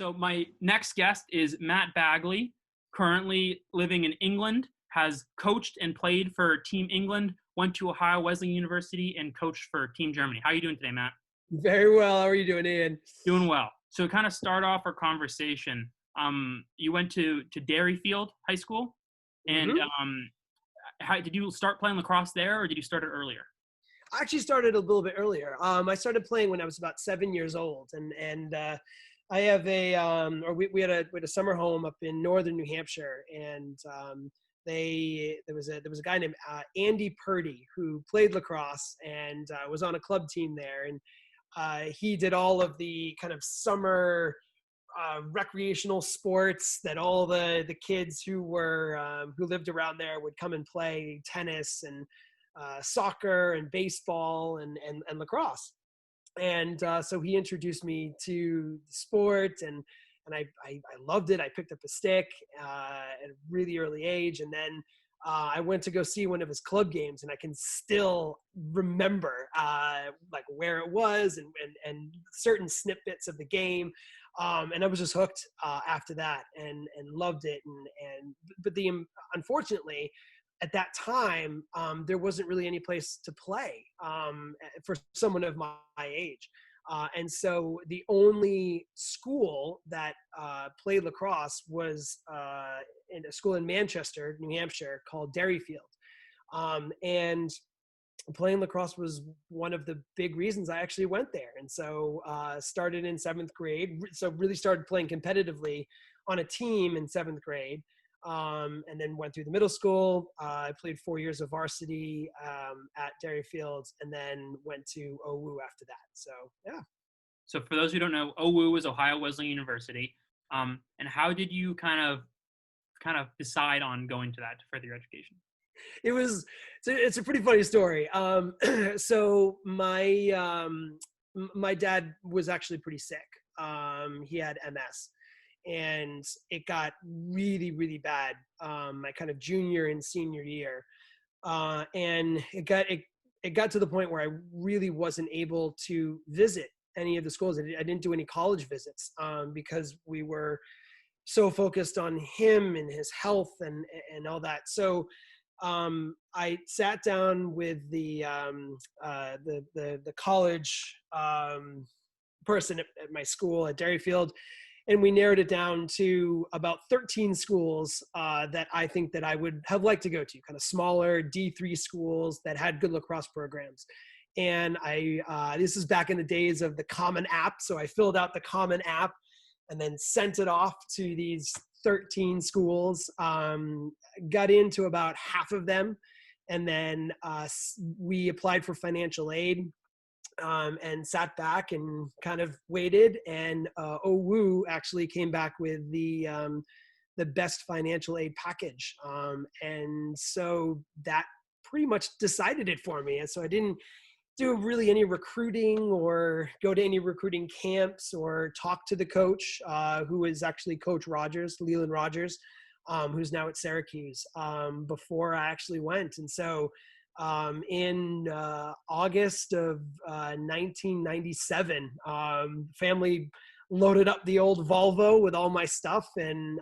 So my next guest is Matt Bagley, currently living in England, has coached and played for Team England, went to Ohio Wesleyan University, and coached for Team Germany. How are you doing today, Matt? Very well. How are you doing, Ian? Doing well. So to kind of start off our conversation, you went to Derryfield High School, and how, did you start playing lacrosse there, or did you start it earlier? I actually started a little bit earlier. I started playing when I was about 7 years old, and I have we had a summer home up in northern New Hampshire, and there was a guy named Andy Purdy who played lacrosse and was on a club team there, and he did all of the kind of summer recreational sports that all the kids who lived around there would come and play: tennis and soccer and baseball and lacrosse. And so he introduced me to the sport, and I loved it. I picked up a stick at a really early age, and then I went to go see one of his club games, and I can still remember like where it was and certain snippets of the game. And I was just hooked after that, and loved it. But unfortunately, at that time, there wasn't really any place to play for someone of my age. And so the only school that played lacrosse was in a school in Manchester, New Hampshire, called Derryfield. And playing lacrosse was one of the big reasons I actually went there. And so started in 7th grade. So really started playing competitively on a team in 7th grade. And then went through the middle school. I played 4 years of varsity at Derryfield, and then went to OWU after that. So, yeah. So for those who don't know, OWU is Ohio Wesleyan University. And how did you kind of decide on going to that to further your education? It's a pretty funny story. So my dad was actually pretty sick. He had MS. And it got really, really bad my kind of junior and senior year, and it got to the point where I really wasn't able to visit any of the schools. I didn't do any college visits because we were so focused on him and his health and all that. So I sat down with the college person at my school at Derryfield. And we narrowed it down to about 13 schools that I think that I would have liked to go to, kind of smaller D3 schools that had good lacrosse programs. And this is back in the days of the Common App. So I filled out the Common App and then sent it off to these 13 schools, got into about half of them. And then we applied for financial aid. And sat back and kind of waited, and OWU actually came back with the best financial aid package, and so that pretty much decided it for me. And so I didn't do really any recruiting or go to any recruiting camps or talk to the coach, who is actually Coach Rogers, Leland Rogers, who's now at Syracuse, before I actually went. And so in August of 1997, family loaded up the old Volvo with all my stuff and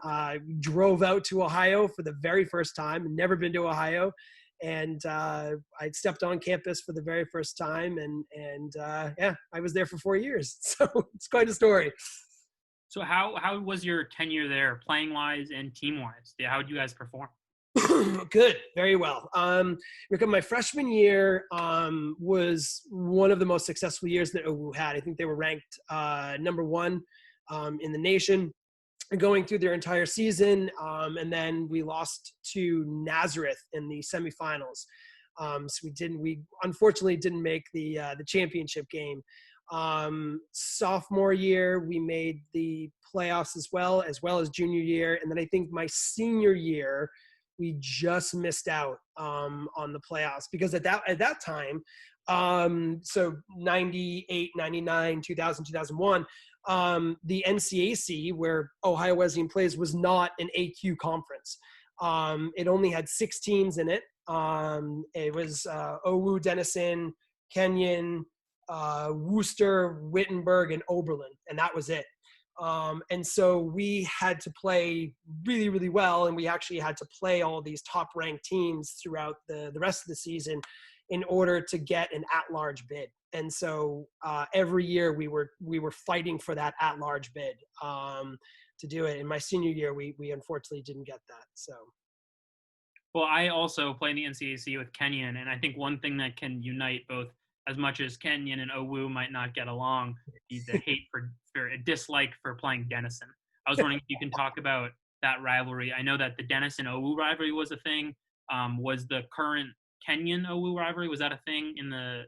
drove out to Ohio for the very first time. Never been to Ohio, and I stepped on campus for the very first time, and yeah, I was there for 4 years. So it's quite a story. So how was your tenure there, playing wise and team wise? How did you guys perform? Good, very well. Because my freshman year was one of the most successful years that OWU had. I think they were ranked number 1 in the nation going through their entire season, and then we lost to Nazareth in the semifinals. So we unfortunately didn't make the championship game. Sophomore year, we made the playoffs as well as junior year, and then I think my senior year, we just missed out on the playoffs because at that time, so 98, 99, 2000, 2001, the NCAC, where Ohio Wesleyan plays, was not an AQ conference. It only had 6 teams in it. It was OWU, Denison, Kenyon, Worcester, Wittenberg, and Oberlin, and that was it. And so we had to play really, really well, and we actually had to play all these top-ranked teams throughout the rest of the season in order to get an at-large bid. And so every year we were fighting for that at-large bid to do it. In my senior year, we unfortunately didn't get that. So. Well, I also play in the NCAC with Kenyon, and I think one thing that can unite both, as much as Kenyon and OWU might not get along, the hate for a dislike for playing Denison. I was wondering if you can talk about that rivalry. I know that the Denison OWU rivalry was a thing. Was the current Kenyon OWU rivalry, was that a thing in the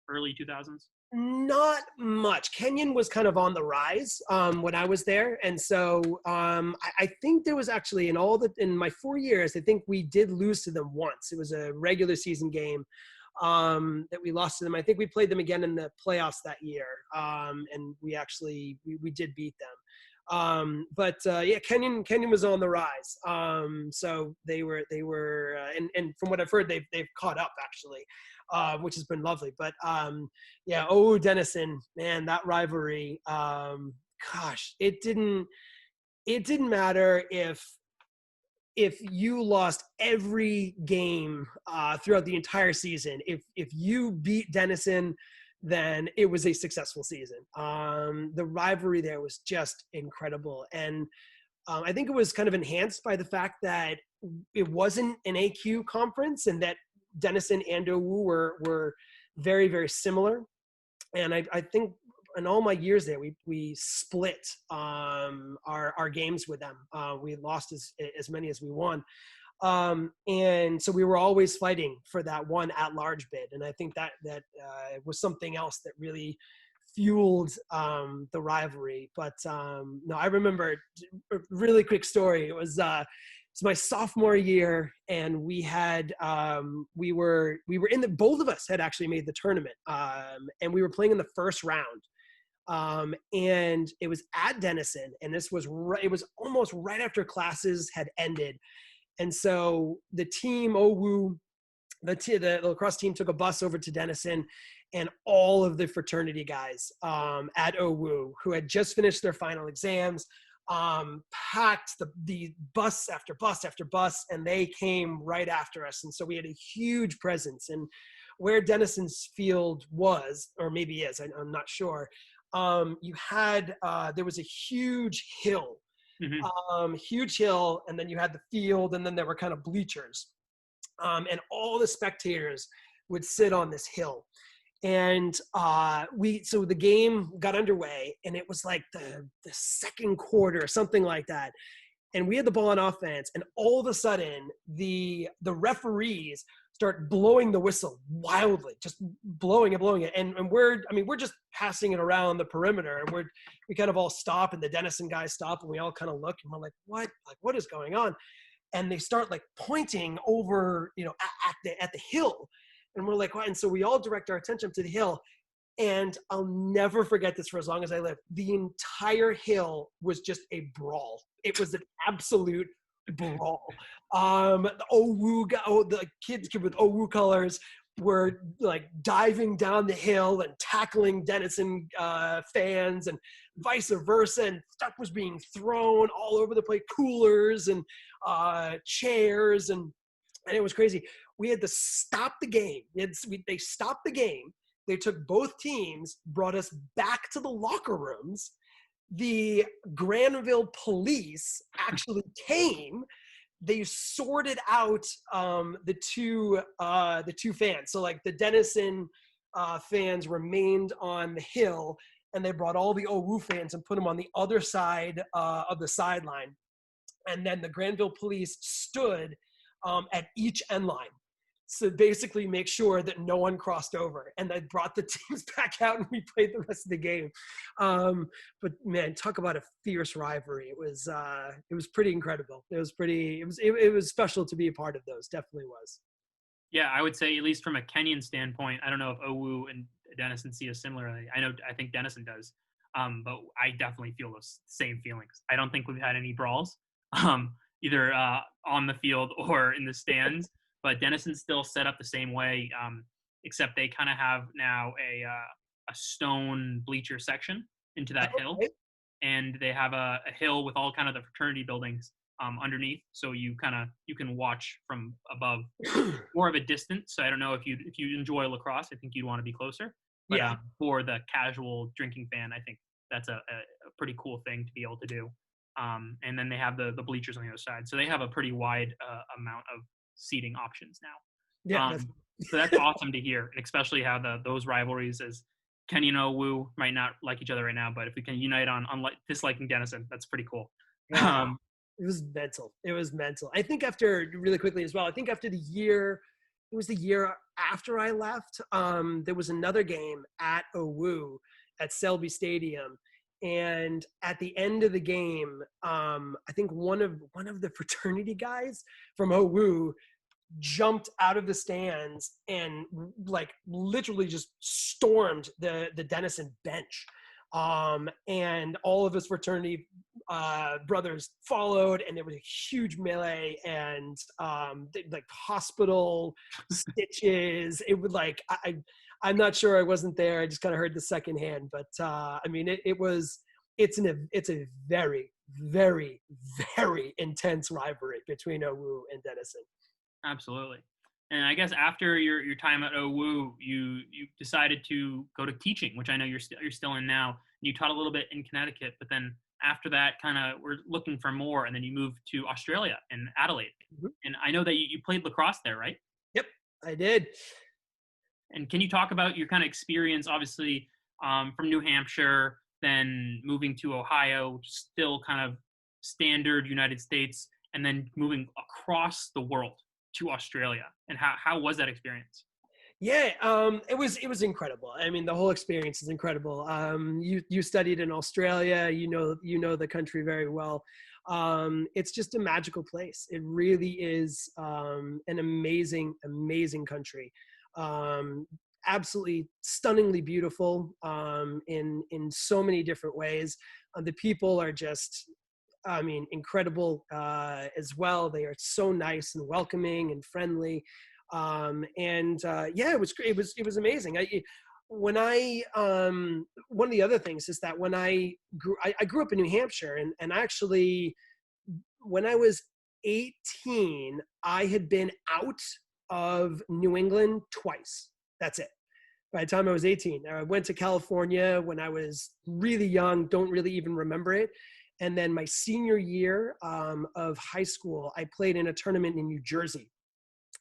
early 2000s? Not much. Kenyon was kind of on the rise when I was there, and so I think there was actually in my 4 years, I think we did lose to them once. It was a regular season game that we lost to them. I think we played them again in the playoffs that year, and we did beat them. But yeah, Kenyon was on the rise. So they were, and from what I've heard, they've caught up actually, which has been lovely. But yeah, Denison, man, that rivalry. Gosh, it didn't matter if you lost every game throughout the entire season. If you beat Denison, then it was a successful season. The rivalry there was just incredible. And I think it was kind of enhanced by the fact that it wasn't an AQ conference, and that Denison and OWU were very, very similar. And I think in all my years there, we split our games with them. We lost as many as we won. And so we were always fighting for that one at-large bid. And I think that was something else that really fueled the rivalry. But no, I remember a really quick story. It was it's my sophomore year, and we had we were in the, both of us had actually made the tournament, and we were playing in the first round. And it was at Denison, and it was almost right after classes had ended. And so the team OWU, the lacrosse team, took a bus over to Denison, and all of the fraternity guys at OWU who had just finished their final exams packed the bus after bus after bus, and they came right after us. And so we had a huge presence. And where Denison's field was, or maybe is, I'm not sure, you had there was a huge hill. Huge hill, and then you had the field, and then there were kind of bleachers, and all the spectators would sit on this hill. And so the game got underway, and it was like the second quarter, something like that, and we had the ball on offense, and all of a sudden the referees start blowing the whistle wildly, just blowing it. And we're just passing it around the perimeter, and we kind of all stop, and the Denison guys stop, and we all kind of look, and we're like, what is going on? And they start like pointing over, at the hill. And we're like, what? And so we all direct our attention to the hill. And I'll never forget this for as long as I live. The entire hill was just a brawl. It was an absolute brawl. The kids with OWU colors were like diving down the hill and tackling Denison fans, and vice versa. And stuff was being thrown all over the place, coolers and chairs, and it was crazy. We had to stop the game. They stopped the game. They took both teams, brought us back to the locker rooms. The Granville police actually came. They sorted out the two fans. So like the Denison fans remained on the hill, and they brought all the OWU fans and put them on the other side of the sideline. And then the Granville police stood at each end line. So basically make sure that no one crossed over, and they brought the teams back out, and we played the rest of the game. But man, talk about a fierce rivalry. It was pretty incredible. It was special to be a part of those. Definitely was. Yeah, I would say, at least from a Kenyon standpoint, I don't know if OWU and Denison see us similarly. I think Denison does. But I definitely feel those same feelings. I don't think we've had any brawls, either on the field or in the stands. But Denison's still set up the same way, except they kind of have now a stone bleacher section into that hill. and they have a hill with all kind of the fraternity buildings underneath, so you can watch from above, more of a distance. So I don't know if you enjoy lacrosse, I think you'd want to be closer. But Yeah. for the casual drinking fan, I think that's a pretty cool thing to be able to do. And then they have the bleachers on the other side, so they have a pretty wide amount of seating options now. Yeah. So that's awesome to hear, and especially how those rivalries, as Kenny and OWU might not like each other right now, but if we can unite on disliking Denison, that's pretty cool. Yeah. It was mental. It was mental. I think after, really quickly as well, I think after it was the year after I left, there was another game at OWU at Selby Stadium. And at the end of the game, I think one of the fraternity guys from OWU jumped out of the stands and like literally just stormed the Denison bench. And all of his fraternity brothers followed, and there was a huge melee, and like hospital stitches. It would like I'm not sure, I wasn't there. I just kind of heard the secondhand, but I mean, it's a very, very, very intense rivalry between OWU and Denison. Absolutely. And I guess after your time at OWU, you decided to go to teaching, which I know you're still in now. You taught a little bit in Connecticut, but then after that, kind of we're looking for more, and then you moved to Australia and Adelaide. Mm-hmm. And I know that you played lacrosse there, right? Yep, I did. And can you talk about your kind of experience, obviously, from New Hampshire, then moving to Ohio, still kind of standard United States, and then moving across the world to Australia, and how was that experience? Yeah, it was incredible. I mean, the whole experience is incredible. You studied in Australia, you know the country very well. It's just a magical place. It really is an amazing, amazing country. Absolutely stunningly beautiful in so many different ways. The people are just, I mean, incredible as well. They are so nice and welcoming and friendly. Yeah, it was great. It was amazing. One of the other things is that when I grew up in New Hampshire, and actually when I was 18, I had been out of New England twice. That's it. By the time I was 18, I went to California when I was really young, don't really even remember it. And then my senior year of high school, I played in a tournament in New Jersey.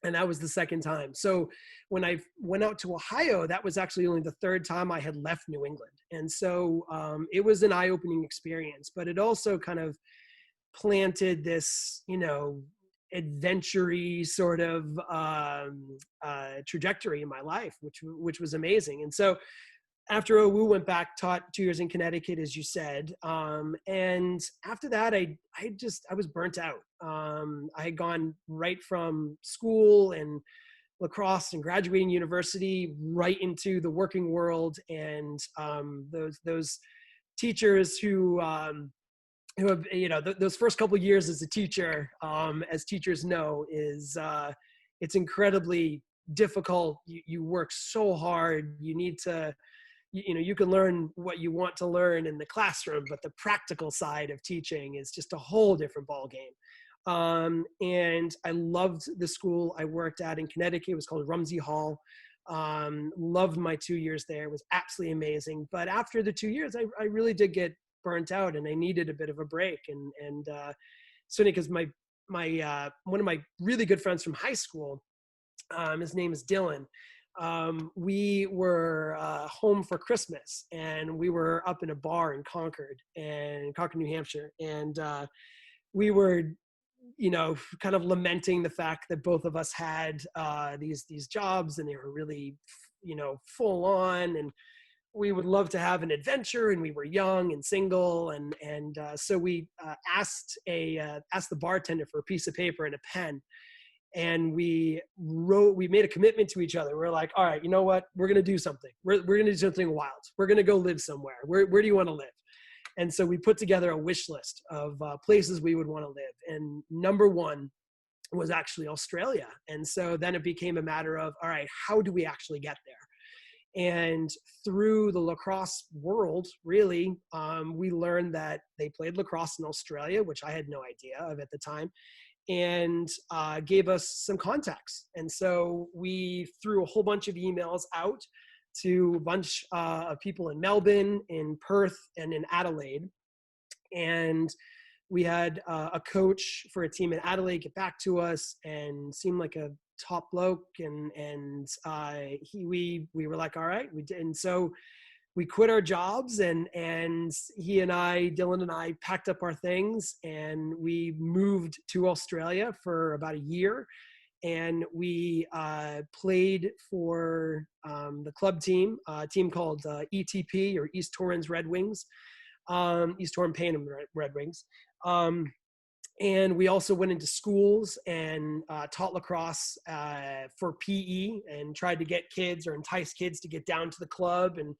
And that was the second time. So when I went out to Ohio, that was actually only the third time I had left New England. And so it was an eye-opening experience, but it also kind of planted this, adventure-y sort of trajectory in my life, which was amazing. And so after OWU, went back, taught 2 years in Connecticut, as you said. And after that, I was burnt out. I had gone right from school and lacrosse and graduating university right into the working world. And those teachers who have, those first couple of years as a teacher, as teachers know, is it's incredibly difficult. You work so hard. You need to, you can learn what you want to learn in the classroom, but the practical side of teaching is just a whole different ballgame. And I loved the school I worked at in Connecticut. It was called Rumsey Hall. Loved my 2 years there. It was absolutely amazing. But after the 2 years, I really did get burnt out, and I needed a bit of a break. And certainly because my one of my really good friends from high school, his name is Dylan. We were home for Christmas, and we were up in a bar in Concord, New Hampshire. And we were, kind of lamenting the fact that both of us had these jobs, and they were really, full on, and we would love to have an adventure, and we were young and single. And so we asked the bartender for a piece of paper and a pen. And we made a commitment to each other. We're like, all right, you know what? We're going to do something. We're going to do something wild. We're going to go live somewhere. Where do you want to live? And so we put together a wish list of places we would want to live. And number one was actually Australia. And so then it became a matter of, all right, how do we actually get there? And through the lacrosse world, really, we learned that they played lacrosse in Australia, which I had no idea of at the time, and gave us some contacts. And so we threw a whole bunch of emails out to a bunch of people in Melbourne, in Perth, and in Adelaide. And we had a coach for a team in Adelaide get back to us and seemed like a top bloke. And we were like, all right, we did. And so we quit our jobs, and Dylan and I packed up our things, and we moved to Australia for about a year. And we played for the club team, a team called ETP, or East Torrens Red Wings, East Torrens Payneham Red Wings. And we also went into schools and taught lacrosse for PE, and tried to get kids or entice kids to get down to the club and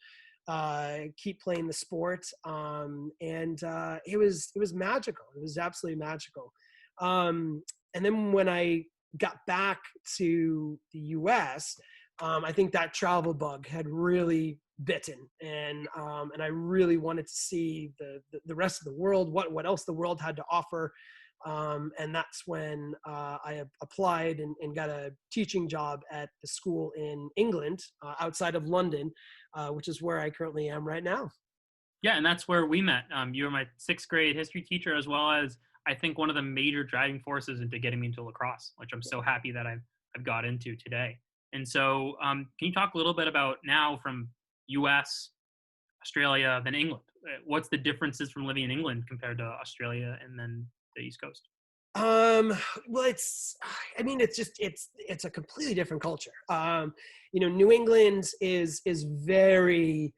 keep playing the sport. It was magical. It was absolutely magical. And then when I got back to the US, I think that travel bug had really bitten, and I really wanted to see the rest of the world, what else the world had to offer. And that's when I applied and got a teaching job at the school in England, outside of London, which is where I currently am right now. Yeah, and that's where we met. You were my 6th grade history teacher, as well as I think one of the major driving forces into getting me into lacrosse, which I'm so happy that I've got into today. And so can you talk a little bit about now from US, Australia, then England? What's the differences from living in England compared to Australia and then the East Coast? Well, it's a completely different culture. New England is very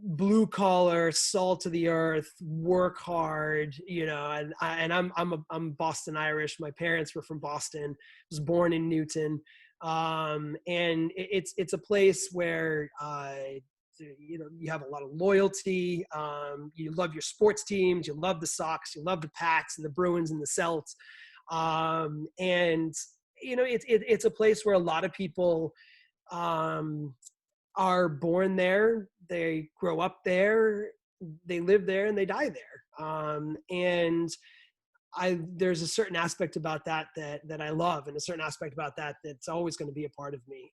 blue collar, salt of the earth, work hard, and I'm Boston Irish. My parents were from Boston. I was born in Newton. And it's a place where, you have a lot of loyalty. You love your sports teams. You love the Sox. You love the Pats and the Bruins and the Celts. It's a place where a lot of people are born there. They grow up there. They live there, and they die there. There's a certain aspect about that I love, and a certain aspect about that's always going to be a part of me.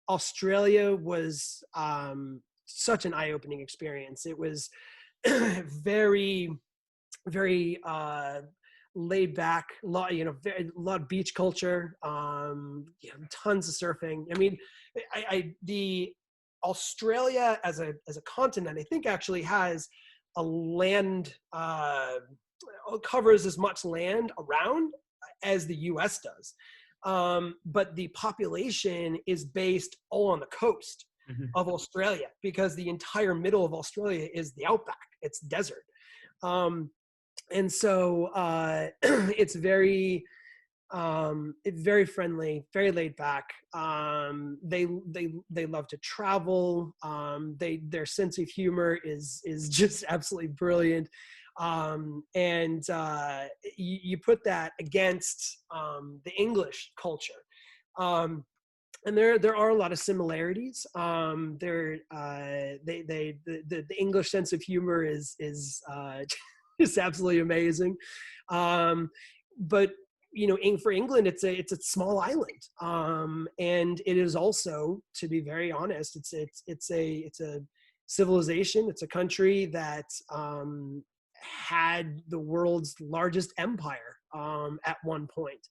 Australia was such an eye-opening experience. It was very, very laid back, a lot of beach culture, tons of surfing. I mean, the Australia as a continent, I think, actually has a land, covers as much land around as the US does. But the population is based all on the coast of Australia, because the entire middle of Australia is the outback. It's desert. And so it's very friendly, very laid back. They love to travel. Their sense of humor is just absolutely brilliant. You put that against the English culture, and there are a lot of similarities. The English sense of humor is is absolutely amazing. But for England, it's a small island, and it is also, to be very honest, it's a civilization. It's a country that had the world's largest empire at one point,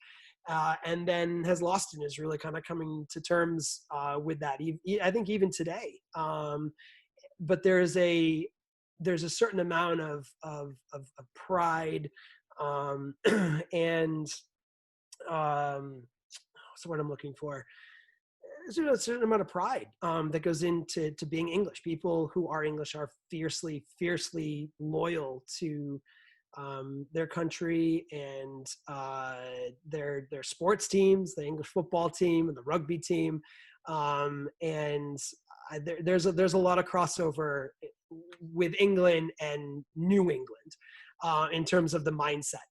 and then has lost it, and is really kind of coming to terms with that. I think even today, but there's a certain amount of pride, and what's the word I'm looking for? There's a certain amount of pride that goes into being English. People who are English are fiercely loyal to their country and their sports teams, the English football team and the rugby team. There's a lot of crossover with England and New England in terms of the mindset.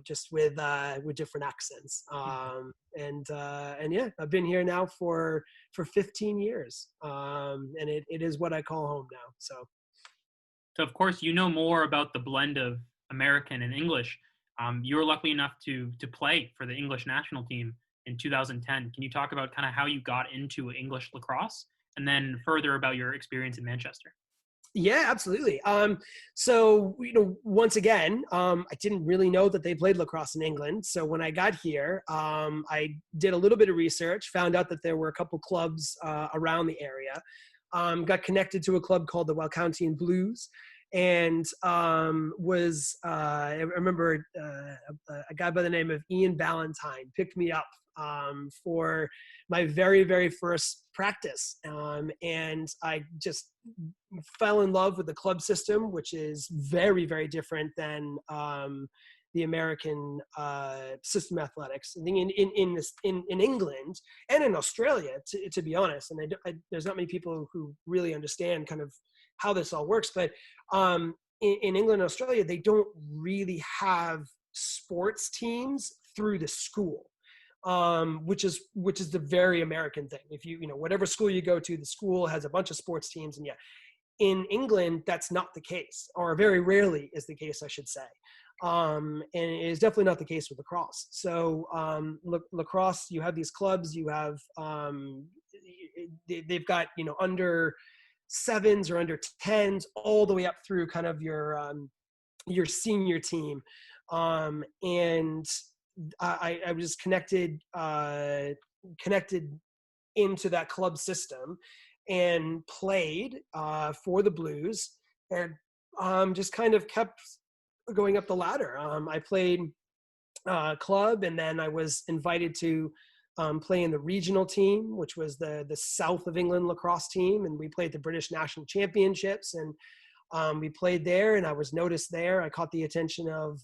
just with different accents. And yeah, I've been here now for 15 years, and it is what I call home now. So of course, you know more about the blend of American and English. You were lucky enough to play for the English national team in 2010. Can you talk about kind of how you got into English lacrosse, and then further about your experience in Manchester? Yeah, absolutely. So, once again, I didn't really know that they played lacrosse in England. So when I got here, I did a little bit of research, found out that there were a couple clubs around the area, got connected to a club called the Walcountian Blues, and I remember a guy by the name of Ian Ballantyne picked me up for my very, very first practice. And I just fell in love with the club system, which is very, very different than the American system athletics. I think in England and in Australia, to be honest, and there's not many people who really understand kind of how this all works, but in England and Australia, they don't really have sports teams through the school. Which is the very American thing. If whatever school you go to, the school has a bunch of sports teams, and in England, that's not the case, or very rarely is the case, I should say. And it is definitely not the case with lacrosse. So lacrosse, you have these clubs, you have they've got under 7s or under 10s, all the way up through kind of your senior team, and I was connected into that club system and played for the Blues, and just kind of kept going up the ladder. I played club, and then I was invited to play in the regional team, which was the South of England lacrosse team, and we played the British National Championships, and we played there, and I was noticed there. I caught the attention of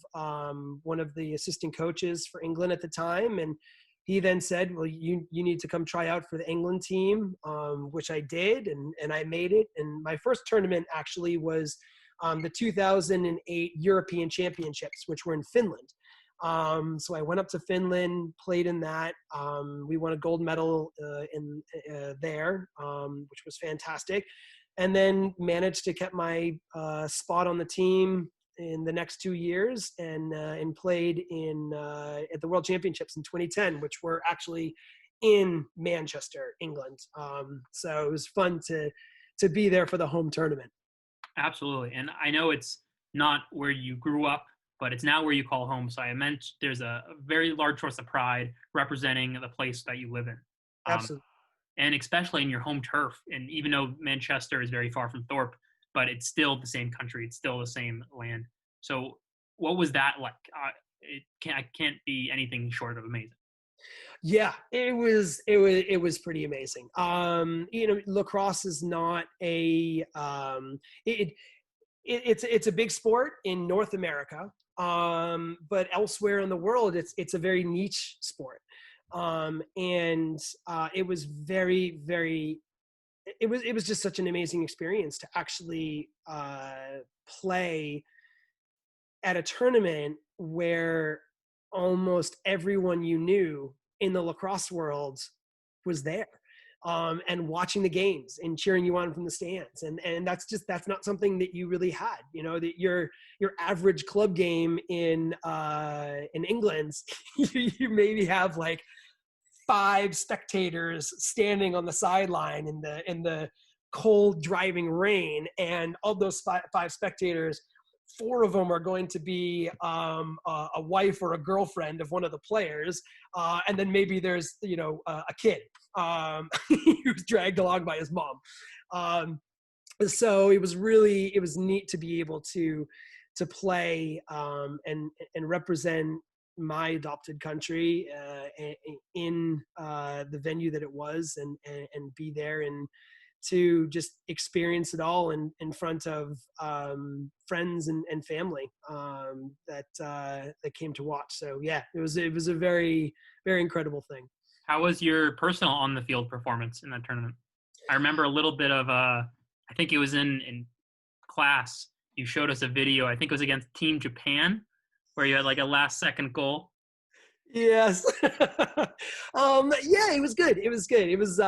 one of the assistant coaches for England at the time, and he then said, well, you need to come try out for the England team, which I did, and I made it. And my first tournament actually was the 2008 European Championships, which were in Finland. So I went up to Finland, played in that. We won a gold medal there, which was fantastic. And then managed to get my spot on the team in the next 2 years, and played at the World Championships in 2010, which were actually in Manchester, England. So it was fun to be there for the home tournament. Absolutely. And I know it's not where you grew up, but it's now where you call home. So I meant there's a very large source of pride representing the place that you live in. Absolutely. And especially in your home turf. And even though Manchester is very far from Thorpe, but it's still the same country. It's still the same land. So what was that like? It can't be anything short of amazing. Yeah, it was pretty amazing. Lacrosse is not it's a big sport in North America, but elsewhere in the world, it's a very niche sport. And it was very, very, it was just such an amazing experience to actually play at a tournament where almost everyone you knew in the lacrosse world was there, and watching the games and cheering you on from the stands. And that's not something that you really had, that your average club game in England, you maybe have like 5 spectators standing on the sideline in the cold driving rain. And of those five spectators, 4 of them are going to be a wife or a girlfriend of one of the players, and then maybe there's a kid who's dragged along by his mom. So it was neat to be able to play and represent my adopted country in the venue that it was, and be there and to just experience it all in front of friends and family that came to watch. So yeah, it was a very, very incredible thing. How was your personal on the field performance in that tournament? I remember a little bit of I think it was in class. You showed us a video. I think it was against Team Japan, where you had like a last second goal? Yes. Yeah, it was good. It was good. It was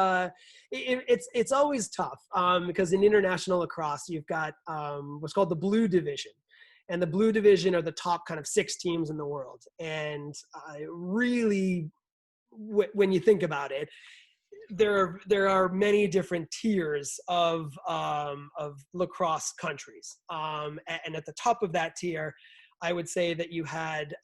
it's always tough because in international lacrosse you've got what's called the blue division, and the blue division are the top kind of 6 teams in the world. And really, when you think about it, there are many different tiers of lacrosse countries, and at the top of that tier, I would say that you had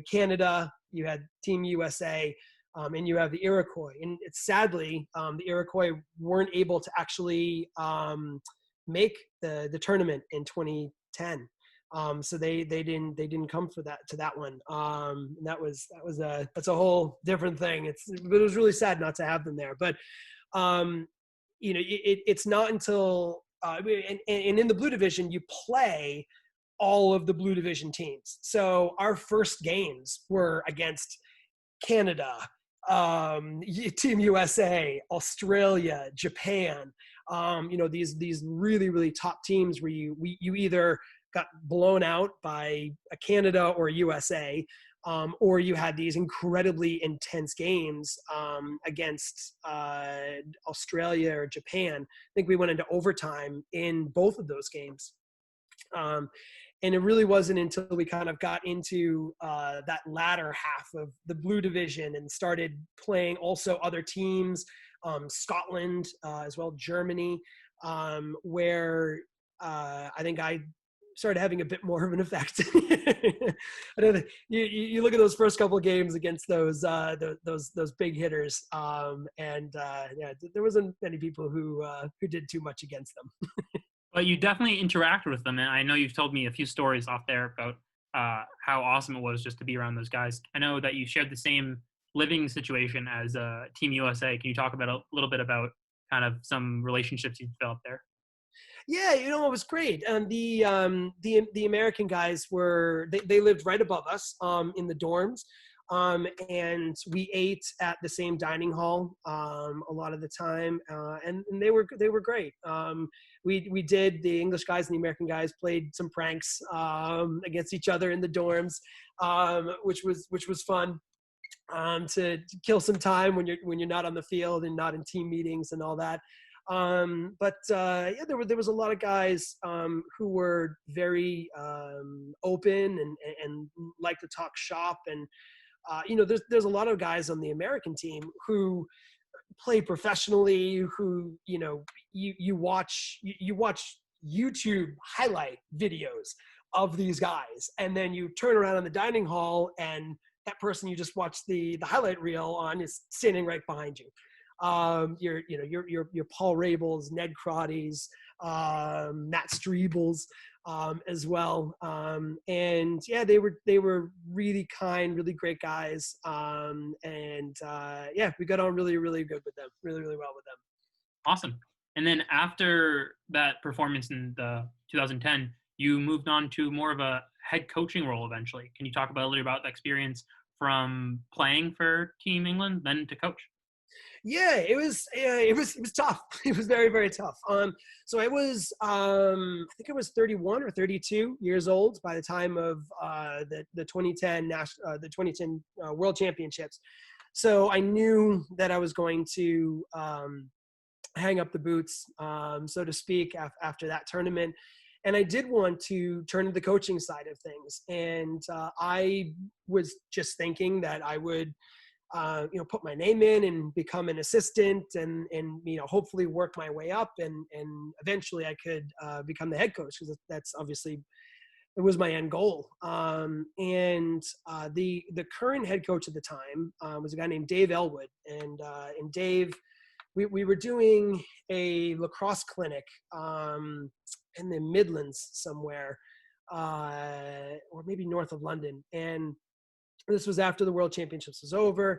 Canada, you had Team USA, and you have the Iroquois. And it's sadly, the Iroquois weren't able to actually make the tournament in 2010. So they didn't come for that one. And that's a whole different thing. It was really sad not to have them there. But it's not until and in the blue division you play all of the blue division teams. So our first games were against Canada, Team USA, Australia, Japan. These really, really top teams where you either got blown out by a Canada or a USA, or you had these incredibly intense games against Australia or Japan. I think we went into overtime in both of those games. And it really wasn't until we kind of got into that latter half of the blue division and started playing also other teams, Scotland as well, Germany, where I think I started having a bit more of an effect. I don't know, you look at those first couple of games against those big hitters, and there wasn't many people who did too much against them. But you definitely interacted with them, and I know you've told me a few stories off there about how awesome it was just to be around those guys. I know that you shared the same living situation as Team USA. Can you talk about a little bit about kind of some relationships you developed there? Yeah, it was great. The American guys they lived right above us in the dorms, and we ate at the same dining hall a lot of the time, and they were great. The English guys and the American guys played some pranks against each other in the dorms, which was fun. To kill some time when you're not on the field and not in team meetings and all that. There was a lot of guys who were very open and like to talk shop. And there's a lot of guys on the American team who play professionally, who you watch YouTube highlight videos of these guys, and then you turn around in the dining hall and that person you just watched the highlight reel on is standing right behind you. Your Paul Rabels, Ned Crotties, Matt Streebles, as well. And yeah, they were really kind, really great guys. We got on really, really good with them, really, really well with them. Awesome. And then after that performance in the 2010, you moved on to more of a head coaching role eventually. Can you talk about a little about the experience from playing for Team England, then to coach? Yeah, it was tough. It was very, very tough. So I was, I think I was 31 or 32 years old by the time of the 2010 World Championships. So I knew that I was going to hang up the boots, so to speak, after that tournament. And I did want to turn to the coaching side of things. And I was just thinking that I would put my name in and become an assistant and hopefully work my way up and eventually I could become the head coach, because that's obviously, it was my end goal. The current head coach at the time was a guy named Dave Elwood. And Dave, we were doing a lacrosse clinic in the Midlands somewhere, or maybe north of London. And this was after the World Championships was over,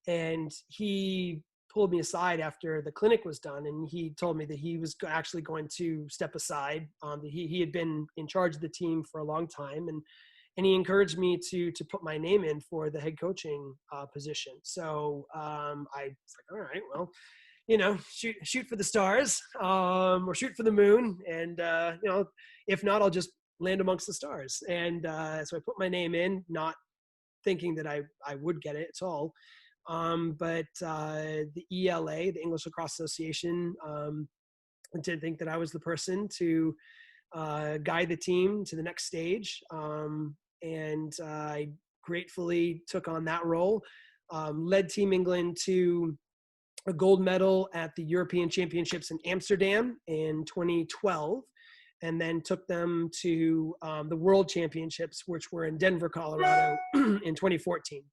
and he pulled me aside after the clinic was done, and he told me that he was actually going to step aside. He had been in charge of the team for a long time, and he encouraged me to put my name in for the head coaching position. So I was like, all right, well, shoot for the stars, or shoot for the moon, and if not, I'll just land amongst the stars. And so I put my name in, not thinking that I would get it at all. But the ELA, the English Lacrosse Association, did think that I was the person to guide the team to the next stage. And I gratefully took on that role, led Team England to a gold medal at the European Championships in Amsterdam in 2012, and then took them to the World Championships, which were in Denver, Colorado in 2014.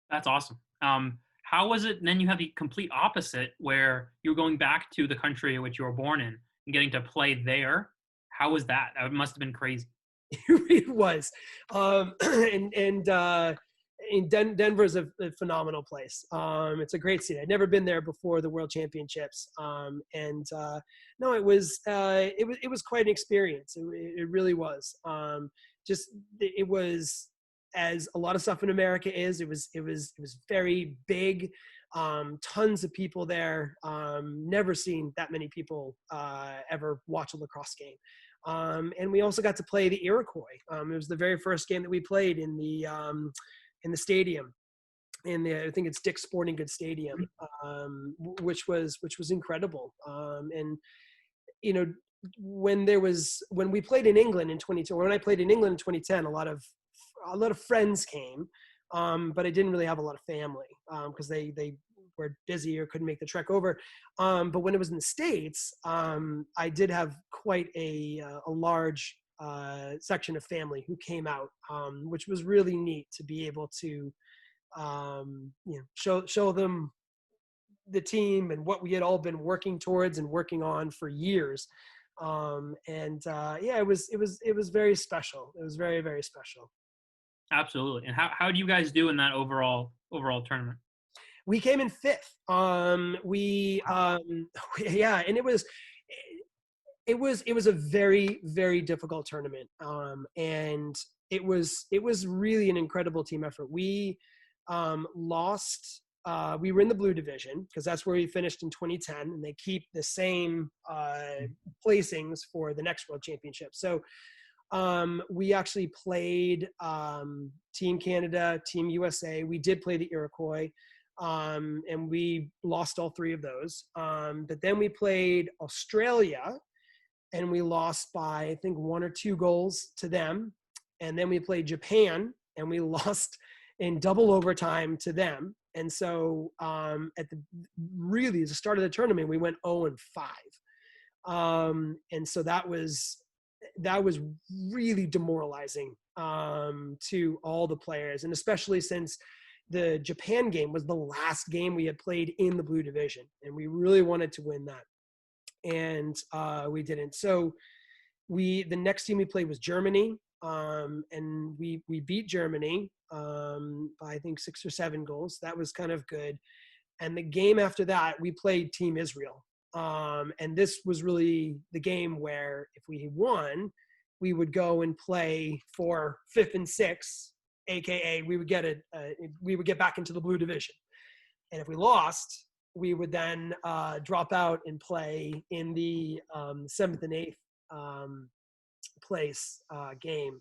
That's awesome. How was it? And then you have the complete opposite, where you're going back to the country in which you were born in and getting to play there. How was that? It must have been crazy. It was. Denver is a phenomenal place. It's a great city. I'd never been there before the World Championships. No, it was quite an experience. It really was. It was, as a lot of stuff in America is. It was very big. Tons of people there. Never seen that many people ever watch a lacrosse game. And we also got to play the Iroquois. It was the very first game that we played in the stadium, I think it's Dick's Sporting Goods Stadium, which was incredible. And you know, when we played in England in 2010, when I played in England in 2010, a lot of friends came, but I didn't really have a lot of family because they were busy or couldn't make the trek over. But when it was in the States, I did have quite a large section of family who came out, which was really neat to be able to show them the team and what we had all been working towards and working on for years. It was very special. It was very, very special. Absolutely. And how do you guys do in that overall tournament? We came in fifth. And it was a very, very difficult tournament. And it was really an incredible team effort. We lost. We were in the blue division because that's where we finished in 2010, and they keep the same placings for the next World Championship. So we actually played Team Canada, Team USA. We did play the Iroquois, and we lost all three of those. But then we played Australia, and we lost by, I think, 1 or 2 goals to them. And then we played Japan, and we lost in double overtime to them. And so at the start of the tournament, we went 0-5. And so that was really demoralizing to all the players, and especially since the Japan game was the last game we had played in the blue division, and we really wanted to win that, and we didn't. So the next team we played was Germany, and we beat Germany by, I think, 6 or 7 goals. That was kind of good. And the game after that, we played Team Isreal. And this was really the game where if we won, we would go and play for 5th and 6th, AKA we would get back into the blue division. And if we lost, we would then drop out and play in the 7th and 8th place game.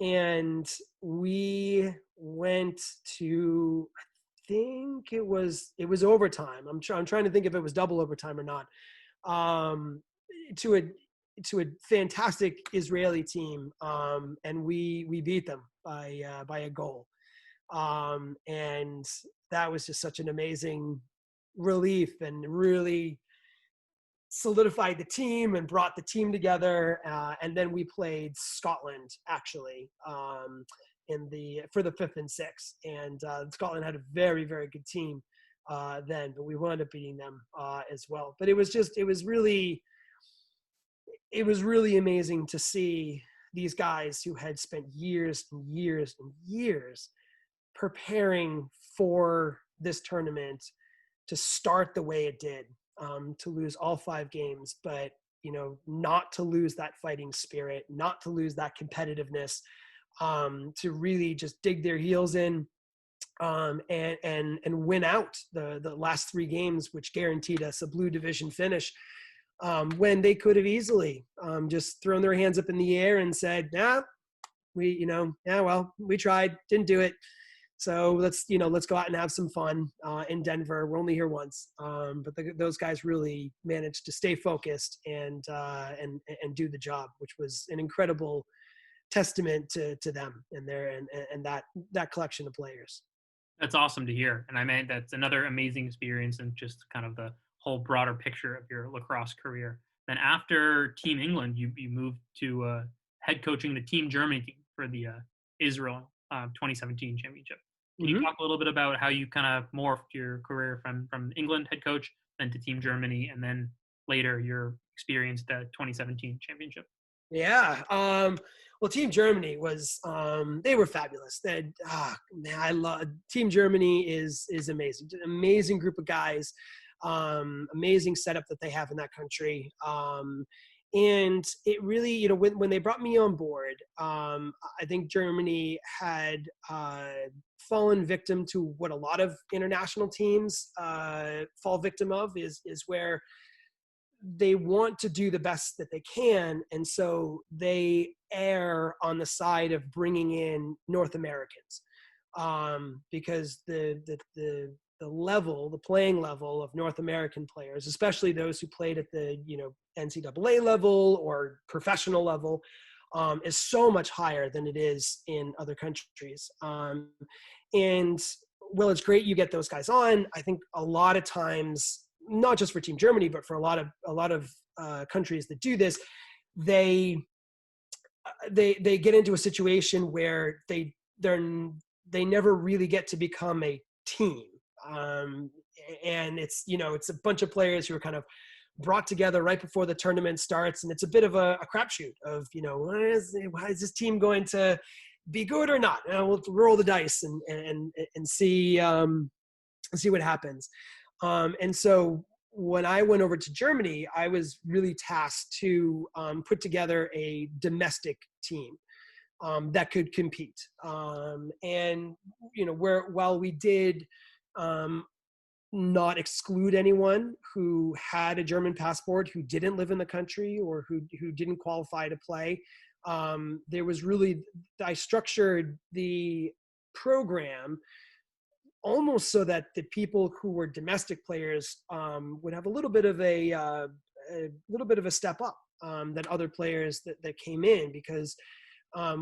And we went to, I think it was overtime. I'm trying to think if it was double overtime or not. To a fantastic Israeli team, and we beat them by a goal. And that was just such an amazing relief, and really solidified the team and brought the team together. And then we played Scotland actually for the 5th and 6th, and Scotland had a very, very good team then, but we wound up beating them as well. But it was really amazing to see these guys who had spent years and years and years preparing for this tournament to start the way it did, to lose all 5 games, but not to lose that fighting spirit, not to lose that competitiveness, to really just dig their heels in, and win out the last 3 games, which guaranteed us a blue division finish. when they could have easily just thrown their hands up in the air and said, "Nah, we tried, didn't do it. So let's go out and have some fun in Denver. We're only here once." But those guys really managed to stay focused and do the job, which was an incredible testament to them and that collection of players. That's awesome to hear. And I mean, that's another amazing experience and just kind of the whole broader picture of your lacrosse career. Then after Team England, you moved to head coaching the Team Germany team for the Isreal 2017 championship. Can you talk a little bit about how you kind of morphed your career from England head coach, then to Team Germany, and then later your experience at the 2017 championship? Yeah. Well, Team Germany was, they were fabulous. I love Team Germany is amazing. An amazing group of guys, amazing setup that they have in that country. And it really, when they brought me on board, I think Germany had fallen victim to what a lot of international teams fall victim of is where they want to do the best that they can, and so they err on the side of bringing in North Americans, because the playing level of North American players, especially those who played at the NCAA level or professional level, is so much higher than it is in other countries. And well, it's great you get those guys on. I think a lot of times, not just for Team Germany, but for a lot of countries that do this, they get into a situation where they never really get to become a team, and it's a bunch of players who are kind of brought together right before the tournament starts, and it's a bit of a crapshoot of why is this team going to be good or not? We'll roll the dice and see what happens. And so when I went over to Germany, I was really tasked to put together a domestic team that could compete. And while we did not exclude anyone who had a German passport who didn't live in the country or who didn't qualify to play, there was really, I structured the program almost so that the people who were domestic players would have a little bit of a step up than other players that came in, because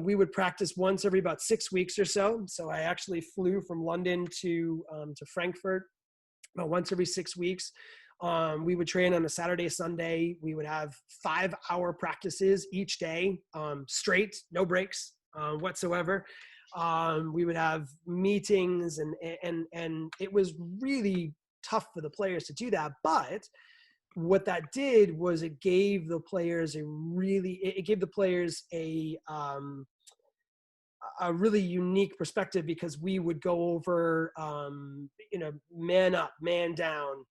we would practice once every about 6 weeks or so. So I actually flew from London to Frankfurt about once every 6 weeks. We would train on a Saturday, Sunday. We would have 5-hour practices each day, straight, no breaks whatsoever. We would have meetings, and it was really tough for the players to do that. But what that did was it gave the players a really unique perspective, because we would go over, man up, man down,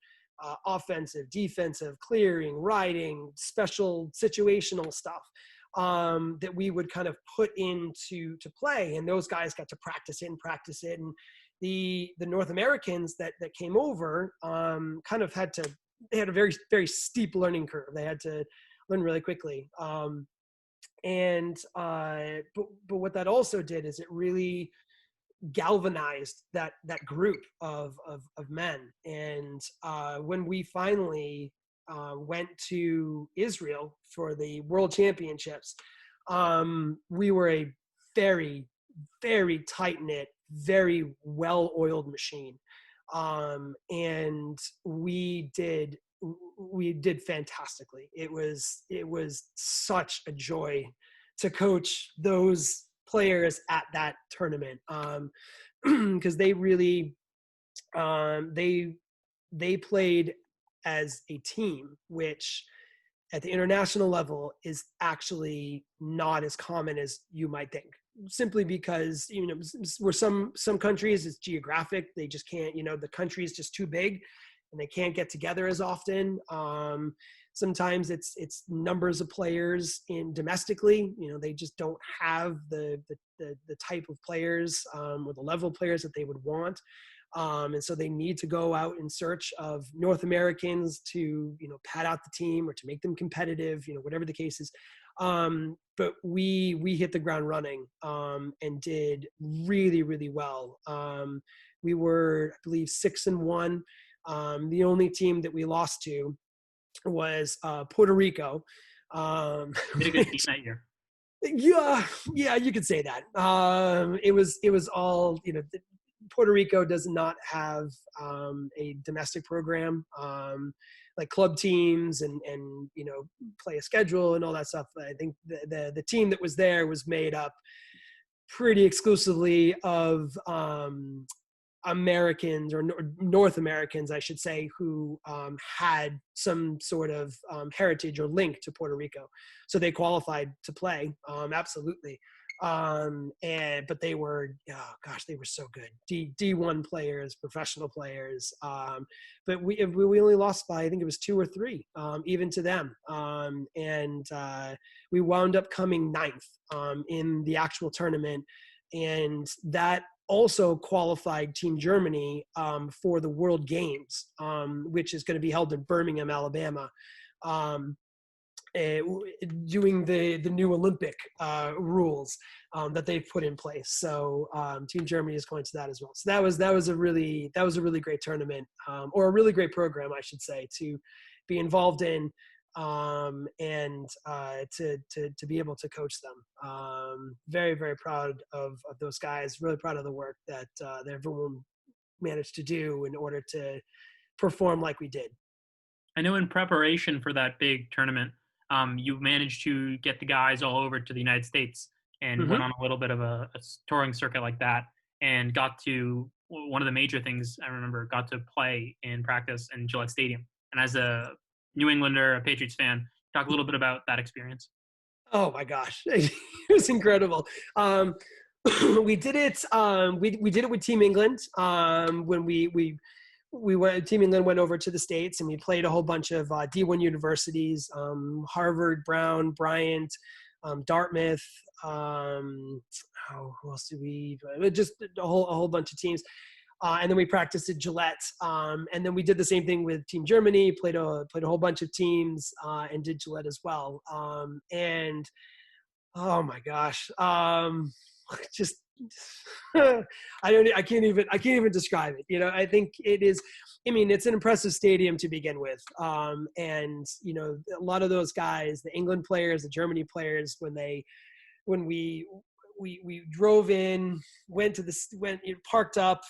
offensive, defensive, clearing, riding, special situational stuff that we would kind of put into play. And those guys got to practice it. And the North Americans that came over kind of they had a very, very steep learning curve. They had to learn really quickly. But what that also did is it really galvanized that group of men. And when we finally went to Isreal for the World Championships, we were a very, very tight-knit, very well-oiled machine. And we did fantastically. It was such a joy to coach those players at that tournament, because they really they played as a team, which at the international level is actually not as common as you might think, simply because where some countries it's geographic. They just can't, the country is just too big and they can't get together as often. Sometimes it's numbers of players in domestically, they just don't have the type of players or the level of players that they would want. And so they need to go out in search of North Americans to, pad out the team or to make them competitive, whatever the case is. But we hit the ground running and did really, really well. We were, I believe, 6-1. The only team that we lost to was Puerto Rico. Did a good team that year. Yeah, you could say that. It was all, Puerto Rico does not have a domestic program, like club teams and play a schedule and all that stuff. I think the team that was there was made up pretty exclusively of Americans or North Americans, I should say, who had some sort of heritage or link to Puerto Rico. So they qualified to play, absolutely. But they were, they were so good. D1 players, professional players. But we only lost by, I think it was 2 or 3, even to them. We wound up coming 9th in the actual tournament. And that also qualified Team Germany for the World Games, which is going to be held in Birmingham, Alabama, doing the new Olympic rules that they've put in place. So Team Germany is going to that as well. So that was a really great tournament, or a really great program, I should say, to be involved in. And to be able to coach them. Very, very proud of those guys, really proud of the work that everyone managed to do in order to perform like we did. I know in preparation for that big tournament, you managed to get the guys all over to the United States and went on a little bit of a touring circuit like that, and got to one of the major things I remember, got to play in practice in Gillette Stadium. And as a New Englander, a Patriots fan, talk a little bit about that experience. Oh my gosh, it was incredible. We did it. We did it with Team England when we went. Team England went over to the States, and we played a whole bunch of D1 universities: Harvard, Brown, Bryant, Dartmouth. Who else did we? Just a whole bunch of teams. And then we practiced at Gillette. And then we did the same thing with Team Germany, played a whole bunch of teams, and did Gillette as well. And oh my gosh, just, I can't even describe it. I think it's an impressive stadium to begin with. And, a lot of those guys, the England players, the Germany players, when we drove in, parked up.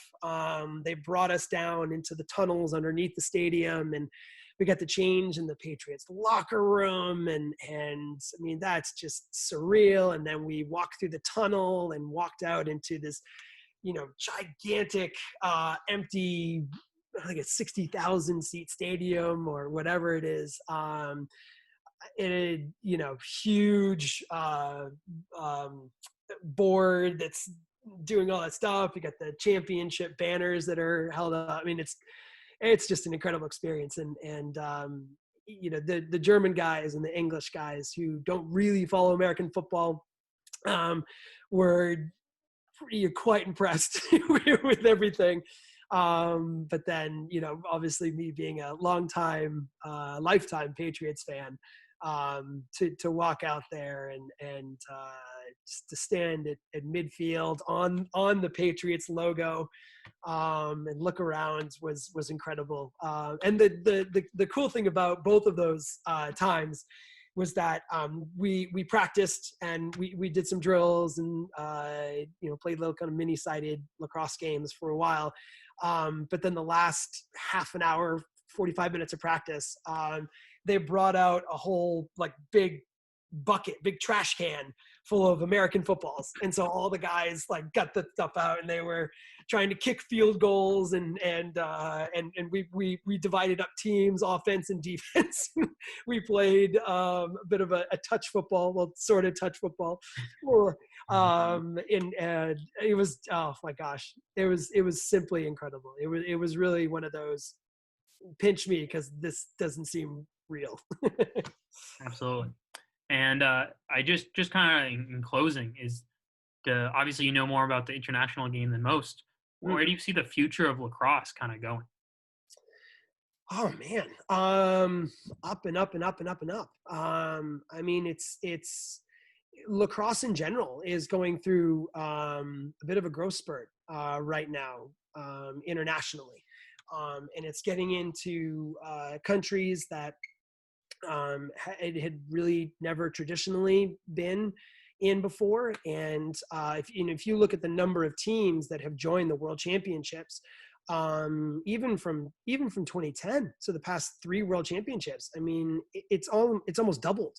They brought us down into the tunnels underneath the stadium, and we got to change in the Patriots locker room. And I mean, that's just surreal. And then we walked through the tunnel and walked out into this, gigantic, empty, I think it's 60,000 seat stadium or whatever it is. Huge, board that's doing all that stuff. You got the championship banners that are held up. I mean, it's just an incredible experience. And the German guys and the English guys who don't really follow American football were quite impressed with everything. But then, obviously me being a lifetime Patriots fan, to walk out there and just to stand at midfield on the Patriots logo, and look around was incredible. And the cool thing about both of those times was that we practiced and we did some drills and played little kind of mini-sided lacrosse games for a while. But then the last half an hour, 45 minutes of practice, they brought out a whole big trash can full of American footballs. And so all the guys got the stuff out and they were trying to kick field goals and we divided up teams, offense and defense. We played a bit of a touch football, well, sort of touch football. And it was, oh my gosh, it was simply incredible. It was really one of those pinch me because this doesn't seem real. Absolutely. And I just kind of in closing is obviously more about the international game than most. where do you see the future of lacrosse kind of going? Oh man, up and up and up and up and up. I mean, it's lacrosse in general is going through a bit of a growth spurt right now internationally, and it's getting into countries that it had really never traditionally been in before. And if you look at the number of teams that have joined the World Championships, even from 2010, so the past 3 World Championships, I mean, it's almost doubled.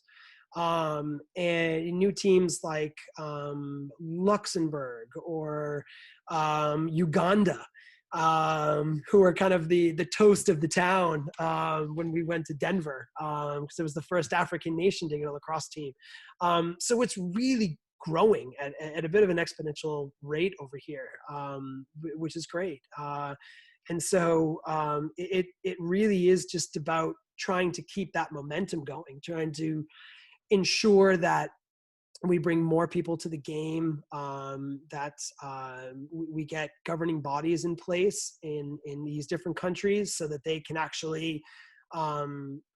And new teams like Luxembourg or Uganda, who are kind of the toast of the town when we went to Denver, because it was the first African nation to get a lacrosse team. So it's really growing at a bit of an exponential rate over here, which is great. And so it really is just about trying to keep that momentum going, trying to ensure that we bring more people to the game, that we get governing bodies in place in these different countries so that they can actually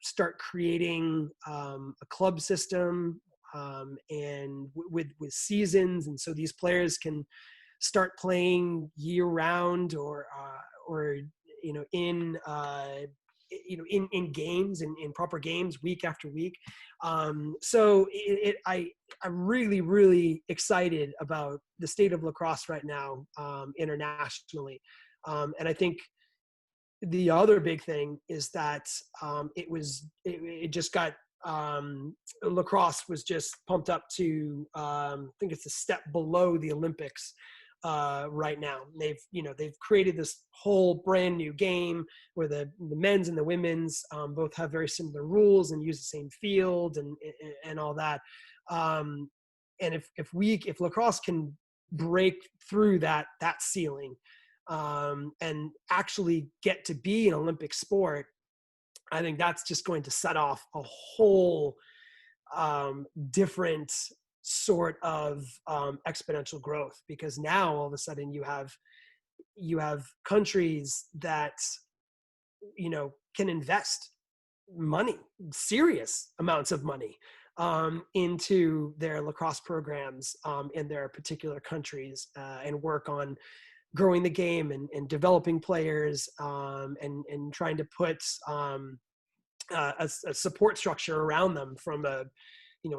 start creating a club system and with seasons. And so these players can start playing year round or in games, in proper games week after week. So I'm really, really excited about the state of lacrosse right now internationally. And I think the other big thing is that it just got, lacrosse was just pumped up to, I think it's a step below the Olympics right now. They've created this whole brand new game where the men's and the women's both have very similar rules and use the same field and all that. And if lacrosse can break through that ceiling and actually get to be an Olympic sport, I think that's just going to set off a whole different sort of exponential growth, because now all of a sudden you have countries that can invest money, serious amounts of money, into their lacrosse programs in their particular countries, and work on growing the game and developing players, and trying to put a support structure around them from a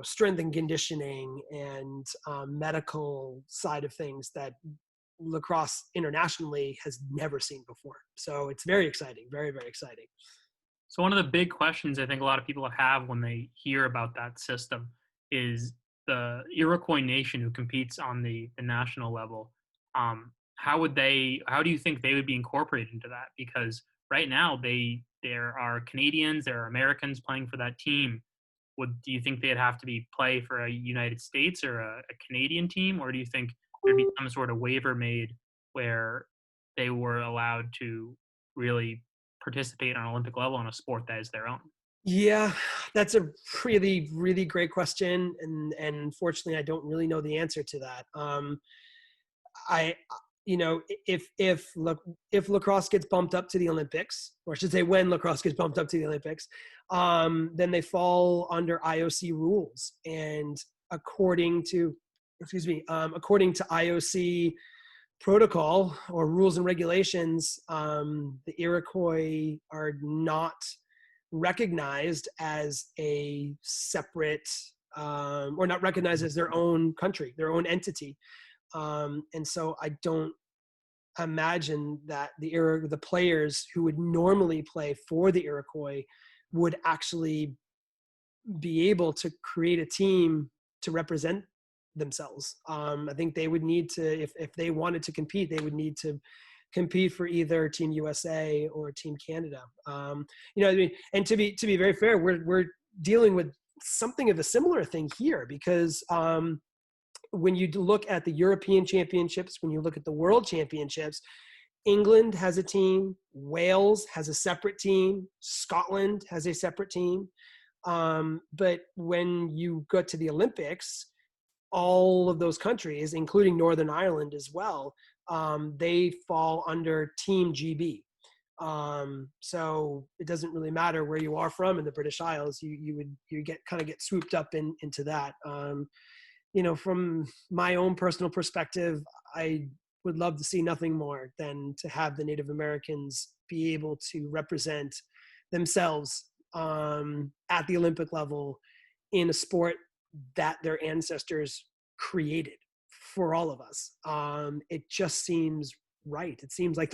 strength and conditioning and medical side of things that lacrosse internationally has never seen before. So it's very exciting, very, very exciting. So one of the big questions I think a lot of people have when they hear about that system is the Iroquois Nation who competes on the national level. How do you think they would be incorporated into that? Because right now there are Canadians, there are Americans playing for that team. Do you think they'd have to play for a United States or a Canadian team, or do you think there'd be some sort of waiver made where they were allowed to really participate on an Olympic level in a sport that is their own? Yeah, that's a really, really great question, and unfortunately, I don't really know the answer to that. If lacrosse gets bumped up to the Olympics, or I should say when lacrosse gets bumped up to the Olympics, then they fall under IOC rules. And according to IOC protocol or rules and regulations, the Iroquois are not recognized as a separate, or not recognized as their own country, their own entity. And so I don't imagine that the players who would normally play for the Iroquois would actually be able to create a team to represent themselves. I think they would need to, if they wanted to compete, they would need to compete for either Team USA or Team Canada. And to be very fair, we're dealing with something of a similar thing here, because when you look at the European Championships, when you look at the World Championships, England has a team, Wales has a separate team, Scotland has a separate team. But when you go to the Olympics, all of those countries, including Northern Ireland as well, they fall under Team GB. So it doesn't really matter where you are from in the British Isles. You get swooped up into that. From my own personal perspective, I would love to see nothing more than to have the Native Americans be able to represent themselves at the Olympic level in a sport that their ancestors created for all of us. It just seems right. It seems like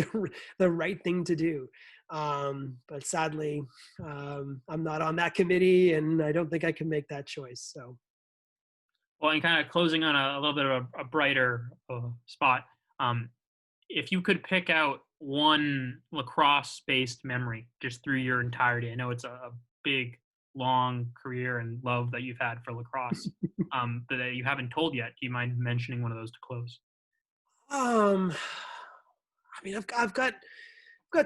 the right thing to do. But sadly, I'm not on that committee, and I don't think I can make that choice. So. Well, and kind of closing on a little bit of a brighter spot, if you could pick out one lacrosse-based memory just through your entirety, I know it's a big, long career and love that you've had for lacrosse that you haven't told yet. Do you mind mentioning one of those to close? I've got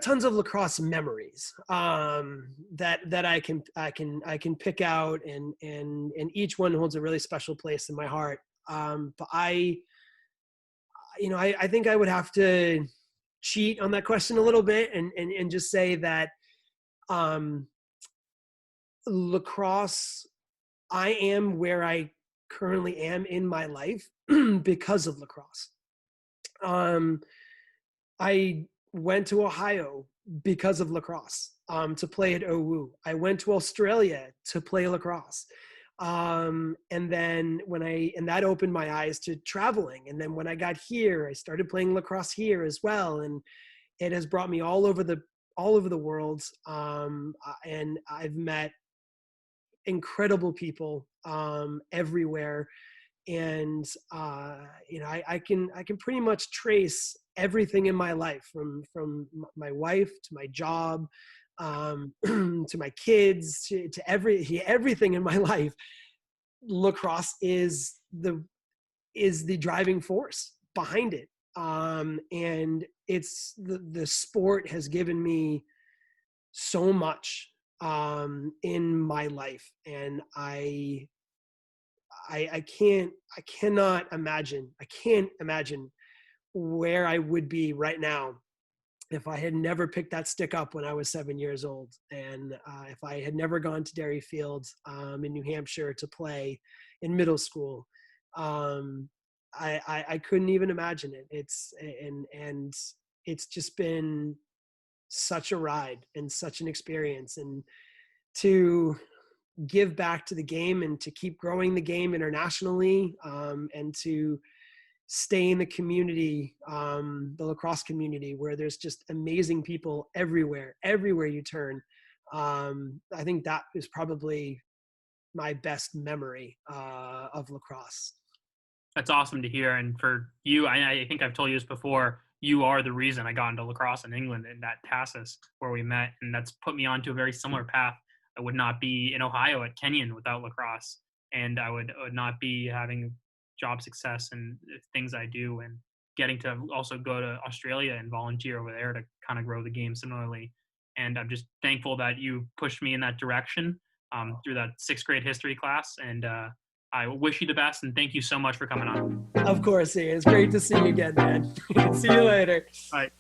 tons of lacrosse memories that I can pick out, and each one holds a really special place in my heart. But I think I would have to cheat on that question a little bit and just say that lacrosse, I am where I currently am in my life because of lacrosse. I went to Ohio because of lacrosse to play at OWU. I went to Australia to play lacrosse. And then that opened my eyes to traveling. And then when I got here, I started playing lacrosse here as well. And it has brought me all over the world. And I've met incredible people everywhere. And I can pretty much trace everything in my life, from my wife to my job, to my kids, to everything in my life. Lacrosse is the driving force behind it. And it's the sport has given me so much in my life, and I can't imagine where I would be right now if I had never picked that stick up when I was 7 years old, and if I had never gone to Derry Field in New Hampshire to play in middle school. I couldn't even imagine it. It's just been such a ride and such an experience, and to give back to the game and to keep growing the game internationally, and to stay in the community, the lacrosse community, where there's just amazing people everywhere you turn. I think that is probably my best memory of lacrosse. That's awesome to hear. And for you, I think I've told you this before, you are the reason I got into lacrosse in England, in that TASIS where we met. And that's put me onto a very similar path. I would not be in Ohio at Kenyon without lacrosse. And I would not be having job success and things I do, and getting to also go to Australia and volunteer over there to kind of grow the game similarly. And I'm just thankful that you pushed me in that direction through that 6th grade history class. And I wish you the best, and thank you so much for coming on. Of course, Ian. It's great to see you again, man. See you later. Bye.